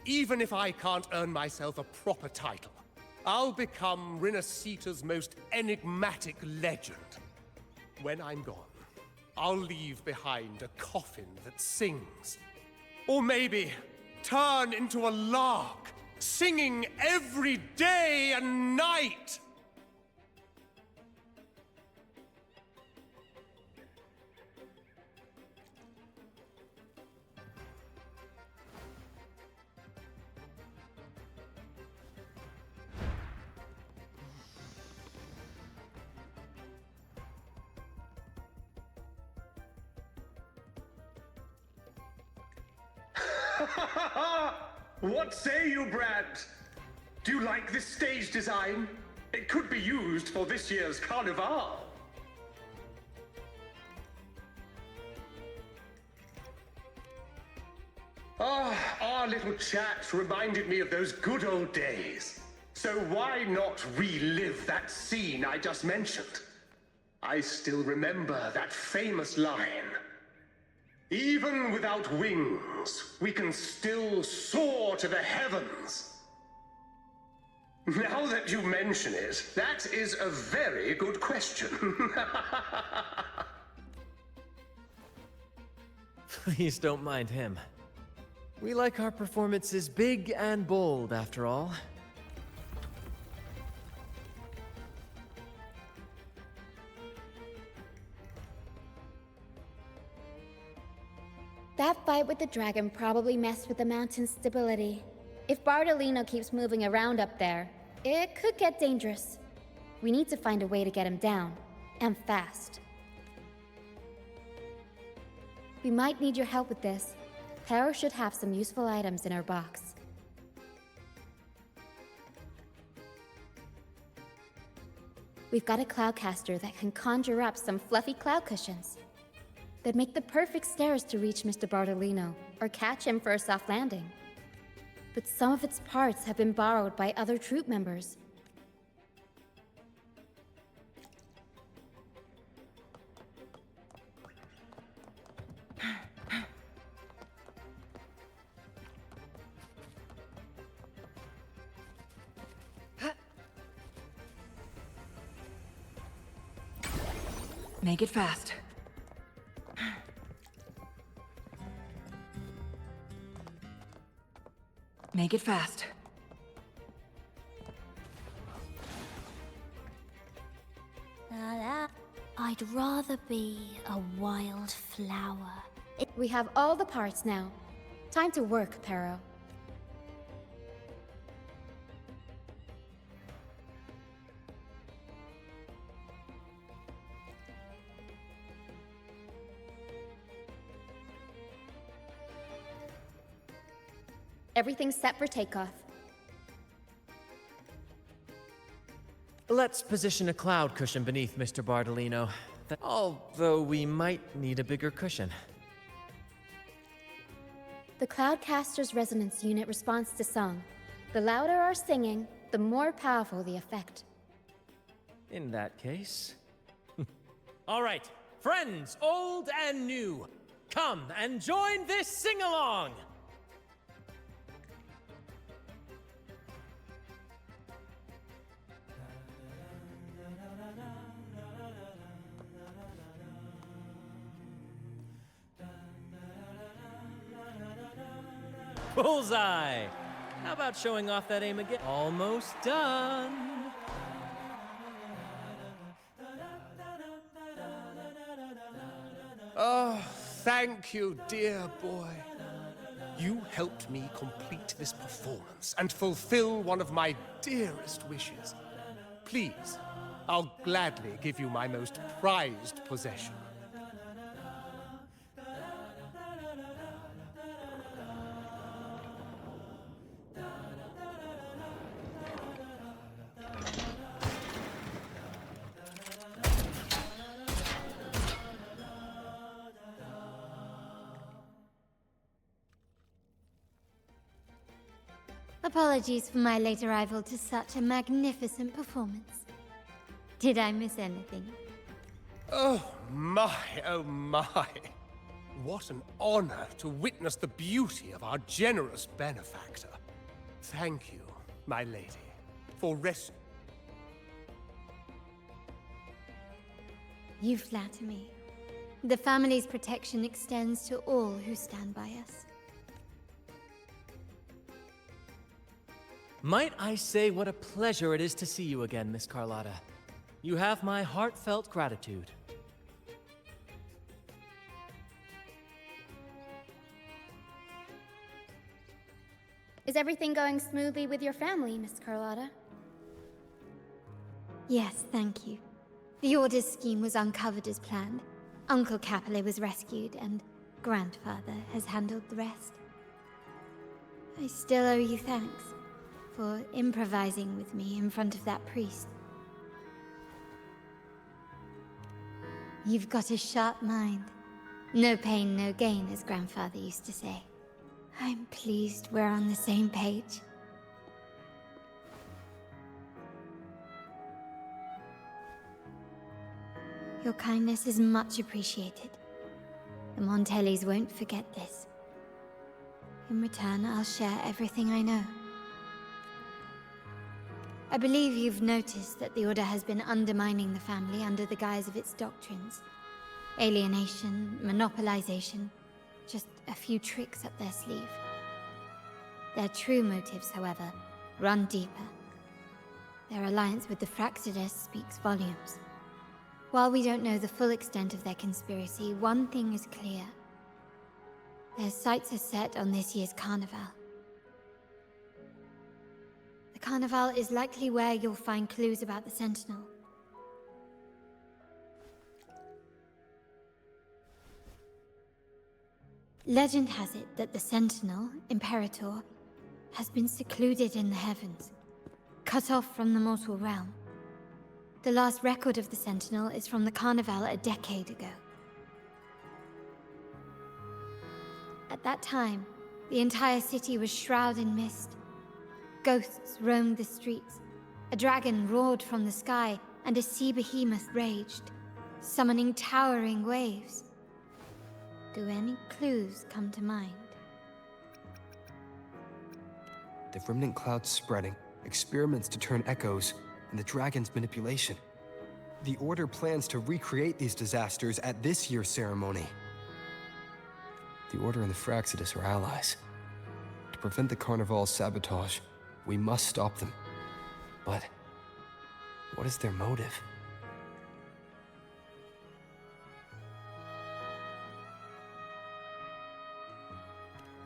Even if I can't earn myself a proper title, I'll become Rinacita's most enigmatic legend. When I'm gone, I'll leave behind a coffin that sings. Or maybe turn into a lark, singing every day and night! What say you, Brad? Do you like this stage design? It could be used for this year's carnival. Our little chat reminded me of those good old days. So why not relive that scene I just mentioned? I still remember that famous line. Even without wings, we can still soar to the heavens. Now that you mention it, that is a very good question. Please don't mind him. We like our performances big and bold, after all. That fight with the dragon probably messed with the mountain's stability. If Bardolino keeps moving around up there, it could get dangerous. We need to find a way to get him down, and fast. We might need your help with this. Pero should have some useful items in her box. We've got a cloudcaster that can conjure up some fluffy cloud cushions. They'd make the perfect stairs to reach Mr. Bardolino, or catch him for a soft landing. But some of its parts have been borrowed by other troop members. Make it fast. Make it fast. I'd rather be a wild flower. We have all the parts now. Time to work, Pero. Everything's set for takeoff. Let's position a cloud cushion beneath Mr. Bardolino. Although we might need a bigger cushion. The Cloudcaster's resonance unit responds to song. The louder our singing, the more powerful the effect. In that case... All right, friends, old and new, come and join this sing-along! Bullseye! How about showing off that aim again? Almost done! Oh, thank you, dear boy. You helped me complete this performance and fulfill one of my dearest wishes. Please, I'll gladly give you my most prized possession. Apologies for my late arrival to such a magnificent performance. Did I miss anything? Oh my, oh my. What an honor to witness the beauty of our generous benefactor. Thank you, my lady, for You flatter me. The family's protection extends to all who stand by us. Might I say what a pleasure it is to see you again, Miss Carlotta. You have my heartfelt gratitude. Is everything going smoothly with your family, Miss Carlotta? Yes, thank you. The Order's scheme was uncovered as planned. Uncle Capilet was rescued, and Grandfather has handled the rest. I still owe you thanks for improvising with me in front of that priest. You've got a sharp mind. No pain, no gain, as Grandfather used to say. I'm pleased we're on the same page. Your kindness is much appreciated. The Montellis won't forget this. In return, I'll share everything I know. I believe you've noticed that the Order has been undermining the family under the guise of its doctrines. Alienation, monopolization, just a few tricks up their sleeve. Their true motives, however, run deeper. Their alliance with the Fraxidus speaks volumes. While we don't know the full extent of their conspiracy, one thing is clear. Their sights are set on this year's carnival. The carnival is likely where you'll find clues about the Sentinel. Legend has it that the Sentinel, Imperator, has been secluded in the heavens, cut off from the mortal realm. The last record of the Sentinel is from the Carnival a decade ago. At that time, the entire city was shrouded in mist. Ghosts roamed the streets, a dragon roared from the sky, and a sea behemoth raged, summoning towering waves. Do any clues come to mind? The remnant cloud's spreading, experiments to turn echoes, and the dragon's manipulation. The Order plans to recreate these disasters at this year's ceremony. The Order and the Fraxidus are allies. To prevent the Carnival's sabotage, we must stop them. But what is their motive?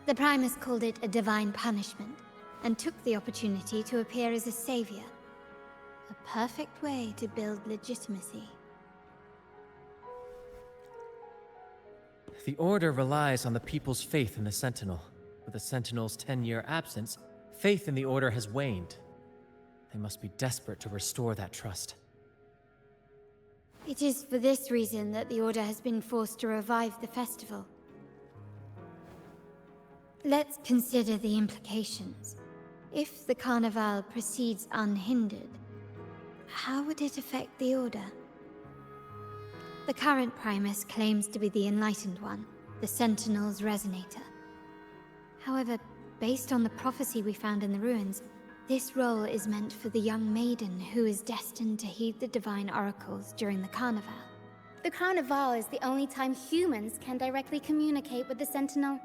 The Primus called it a divine punishment, and took the opportunity to appear as a savior. A perfect way to build legitimacy. The Order relies on the people's faith in the Sentinel. With the Sentinel's 10-year absence, faith in the Order has waned. They must be desperate to restore that trust. It is for this reason that the Order has been forced to revive the festival. Let's consider the implications. If the Carnival proceeds unhindered, how would it affect the Order? The current Primus claims to be the Enlightened One, the Sentinel's Resonator. However, based on the prophecy we found in the ruins, this role is meant for the young maiden who is destined to heed the divine oracles during the Carnival. The Carnival is the only time humans can directly communicate with the Sentinel.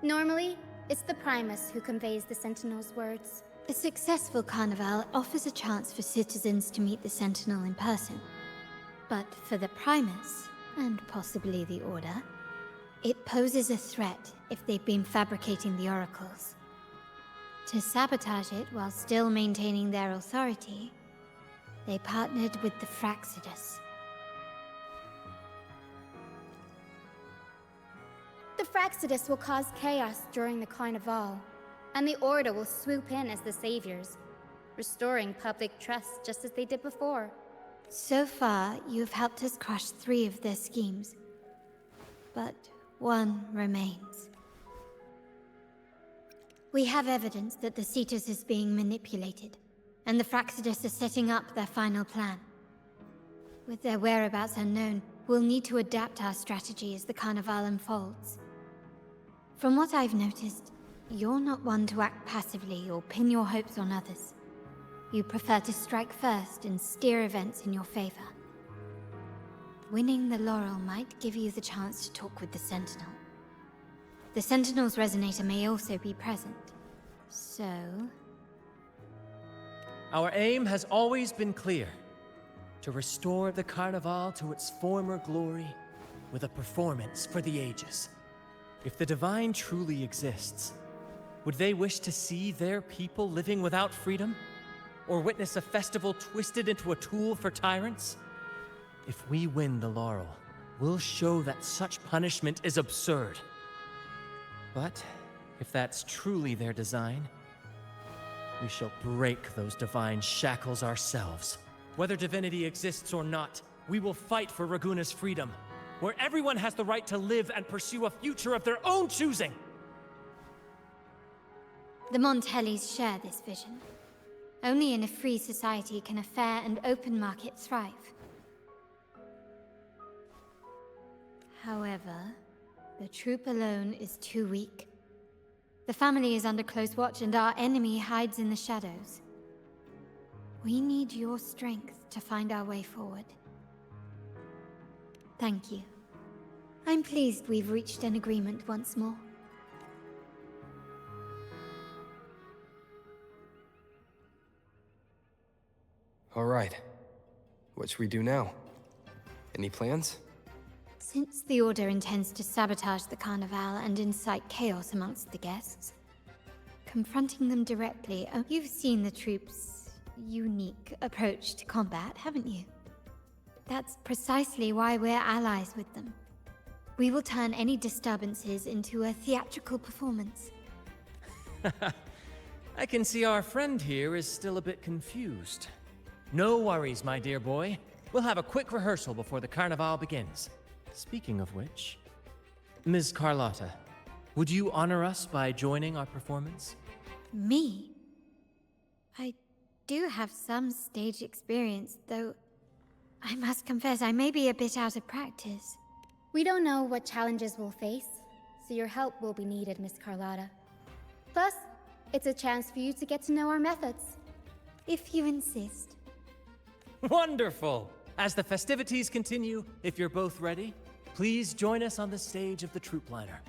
Normally, it's the Primus who conveys the Sentinel's words. A successful Carnival offers a chance for citizens to meet the Sentinel in person. But for the Primus, and possibly the Order, it poses a threat if they've been fabricating the oracles. To sabotage it while still maintaining their authority, they partnered with the Fraxidus. The Fraxidus will cause chaos during the Carnival, and the Order will swoop in as the saviors, restoring public trust just as they did before. So far, you've helped us crush 3 of their schemes. But one remains. We have evidence that the Cetus is being manipulated, and the Fraxidus are setting up their final plan. With their whereabouts unknown, we'll need to adapt our strategy as the Carnival unfolds. From what I've noticed, you're not one to act passively or pin your hopes on others. You prefer to strike first and steer events in your favor. Winning the laurel might give you the chance to talk with the Sentinel. The Sentinel's resonator may also be present. So... Our aim has always been clear. To restore the Carnival to its former glory with a performance for the ages. If the Divine truly exists, would they wish to see their people living without freedom? Or witness a festival twisted into a tool for tyrants? If we win the laurel, we'll show that such punishment is absurd. But if that's truly their design, we shall break those divine shackles ourselves. Whether divinity exists or not, we will fight for Ragunna's freedom, where everyone has the right to live and pursue a future of their own choosing! The Montellis share this vision. Only in a free society can a fair and open market thrive. However, the troop alone is too weak. The family is under close watch and our enemy hides in the shadows. We need your strength to find our way forward. Thank you. I'm pleased we've reached an agreement once more. All right. What should we do now? Any plans? Since the Order intends to sabotage the Carnival and incite chaos amongst the guests, confronting them directly... Oh, you've seen the troops' unique approach to combat, haven't you? That's precisely why we're allies with them. We will turn any disturbances into a theatrical performance. I can see our friend here is still a bit confused. No worries, my dear boy. We'll have a quick rehearsal before the Carnival begins. Speaking of which, Ms. Carlotta, would you honor us by joining our performance? Me? I do have some stage experience, though I must confess I may be a bit out of practice. We don't know what challenges we'll face, so your help will be needed, Miss Carlotta. Plus, it's a chance for you to get to know our methods. If you insist. Wonderful! As the festivities continue, if you're both ready, please join us on the stage of the troop liner.